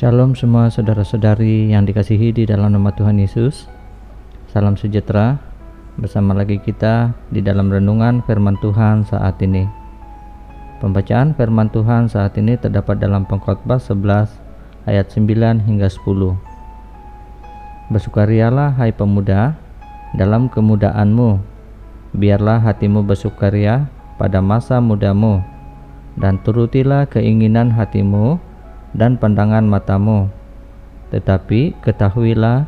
Shalom semua saudara-saudari yang dikasihi di dalam nama Tuhan Yesus. Salam sejahtera. Bersama lagi kita di dalam renungan firman Tuhan saat ini. Pembacaan firman Tuhan saat ini terdapat dalam Pengkhotbah 11 ayat 9 hingga 10. Bersukarialah hai pemuda dalam kemudaanmu. Biarlah hatimu bersukaria pada masa mudamu, dan turutilah keinginan hatimu dan pandangan matamu. Tetapi ketahuilah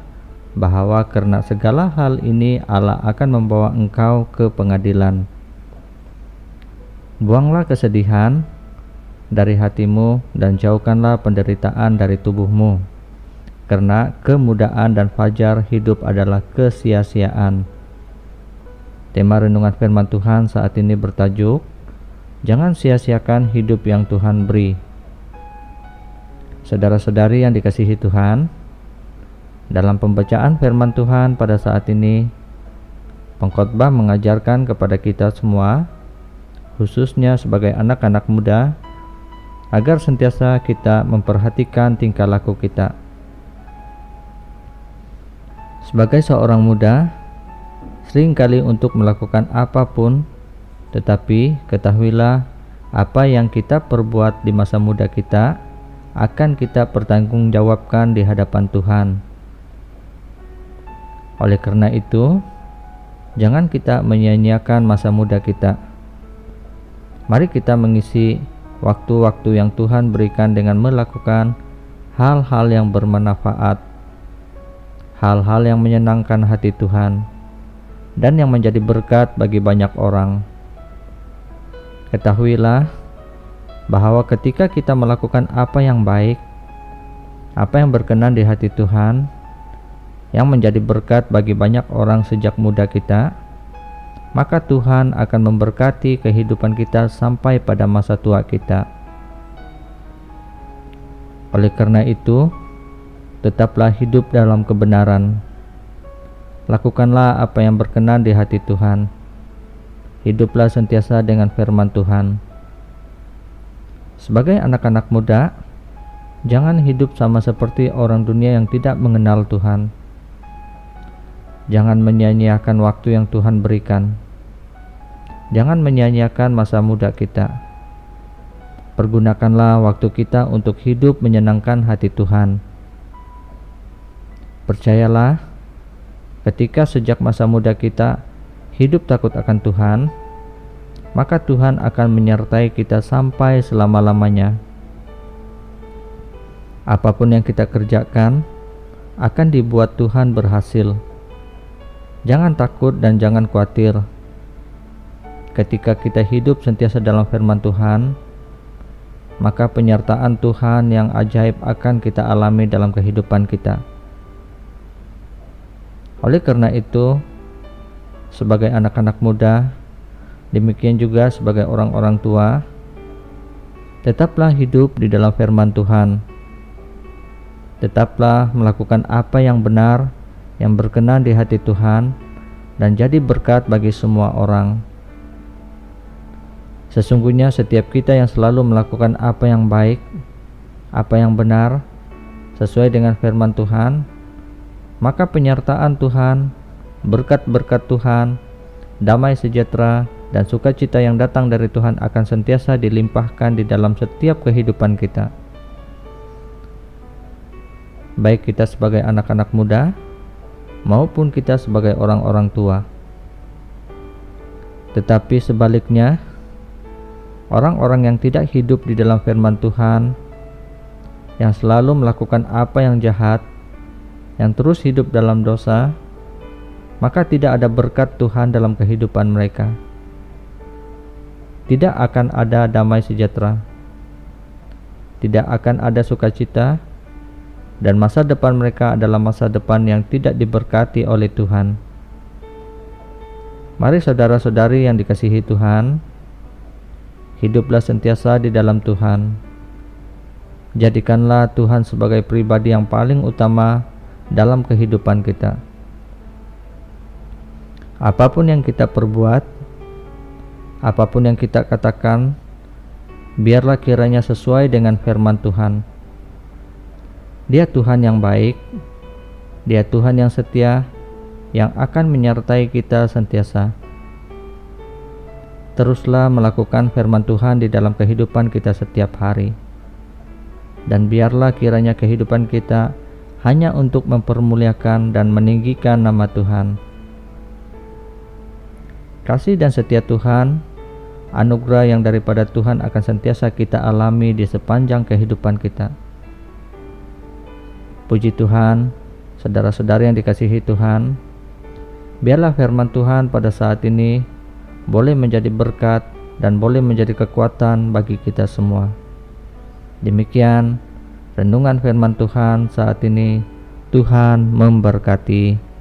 bahwa karena segala hal ini Allah akan membawa engkau ke pengadilan. Buanglah kesedihan dari hatimu dan jauhkanlah penderitaan dari tubuhmu, karena kemudahan dan fajar hidup adalah kesia-siaan. Tema renungan firman Tuhan saat ini bertajuk, jangan sia-siakan hidup yang Tuhan beri. Saudara-saudari yang dikasihi Tuhan, dalam pembacaan firman Tuhan pada saat ini, pengkhotbah mengajarkan kepada kita semua, khususnya sebagai anak-anak muda, agar sentiasa kita memperhatikan tingkah laku kita. Sebagai seorang muda, seringkali untuk melakukan apapun, tetapi ketahuilah apa yang kita perbuat di masa muda kita akan kita pertanggungjawabkan di hadapan Tuhan. Oleh karena itu, jangan kita menyia-nyiakan masa muda kita. Mari kita mengisi waktu-waktu yang Tuhan berikan dengan melakukan hal-hal yang bermanfaat, hal-hal yang menyenangkan hati Tuhan, dan yang menjadi berkat bagi banyak orang. Ketahuilah bahwa ketika kita melakukan apa yang baik, apa yang berkenan di hati Tuhan, yang menjadi berkat bagi banyak orang sejak muda kita, maka Tuhan akan memberkati kehidupan kita sampai pada masa tua kita. Oleh karena itu, tetaplah hidup dalam kebenaran. Lakukanlah apa yang berkenan di hati Tuhan. Hiduplah sentiasa dengan firman Tuhan. Sebagai anak-anak muda, jangan hidup sama seperti orang dunia yang tidak mengenal Tuhan. Jangan menyia-nyiakan waktu yang Tuhan berikan. Jangan menyia-nyiakan masa muda kita. Pergunakanlah waktu kita untuk hidup menyenangkan hati Tuhan. Percayalah, ketika sejak masa muda kita hidup takut akan Tuhan, maka Tuhan akan menyertai kita sampai selama-lamanya. Apapun yang kita kerjakan akan dibuat Tuhan berhasil. Jangan takut dan jangan khawatir. Ketika kita hidup sentiasa dalam firman Tuhan, maka penyertaan Tuhan yang ajaib akan kita alami dalam kehidupan kita. Oleh karena itu, sebagai anak-anak muda, demikian juga sebagai orang-orang tua, tetaplah hidup di dalam firman Tuhan. Tetaplah melakukan apa yang benar, yang berkenan di hati Tuhan, dan jadi berkat bagi semua orang. Sesungguhnya setiap kita yang selalu melakukan apa yang baik, apa yang benar, sesuai dengan firman Tuhan, maka penyertaan Tuhan, berkat-berkat Tuhan, damai sejahtera, dan sukacita yang datang dari Tuhan akan sentiasa dilimpahkan di dalam setiap kehidupan kita. Baik kita sebagai anak-anak muda, maupun kita sebagai orang-orang tua. Tetapi sebaliknya, orang-orang yang tidak hidup di dalam firman Tuhan, yang selalu melakukan apa yang jahat, yang terus hidup dalam dosa, maka tidak ada berkat Tuhan dalam kehidupan mereka. Tidak akan ada damai sejahtera, tidak akan ada sukacita, dan masa depan mereka adalah masa depan yang tidak diberkati oleh Tuhan. Mari saudara-saudari yang dikasihi Tuhan, hiduplah sentiasa di dalam Tuhan. Jadikanlah Tuhan sebagai pribadi yang paling utama dalam kehidupan kita. Apapun yang kita perbuat, apapun yang kita katakan, biarlah kiranya sesuai dengan firman Tuhan. Dia Tuhan yang baik, Dia Tuhan yang setia, yang akan menyertai kita sentiasa. Teruslah melakukan firman Tuhan di dalam kehidupan kita setiap hari. Dan biarlah kiranya kehidupan kita hanya untuk mempermuliakan dan meninggikan nama Tuhan. Kasih dan setia Tuhan, anugerah yang daripada Tuhan akan sentiasa kita alami di sepanjang kehidupan kita. Puji Tuhan, saudara-saudari yang dikasihi Tuhan, biarlah firman Tuhan pada saat ini boleh menjadi berkat dan boleh menjadi kekuatan bagi kita semua. Demikian renungan firman Tuhan saat ini. Tuhan memberkati.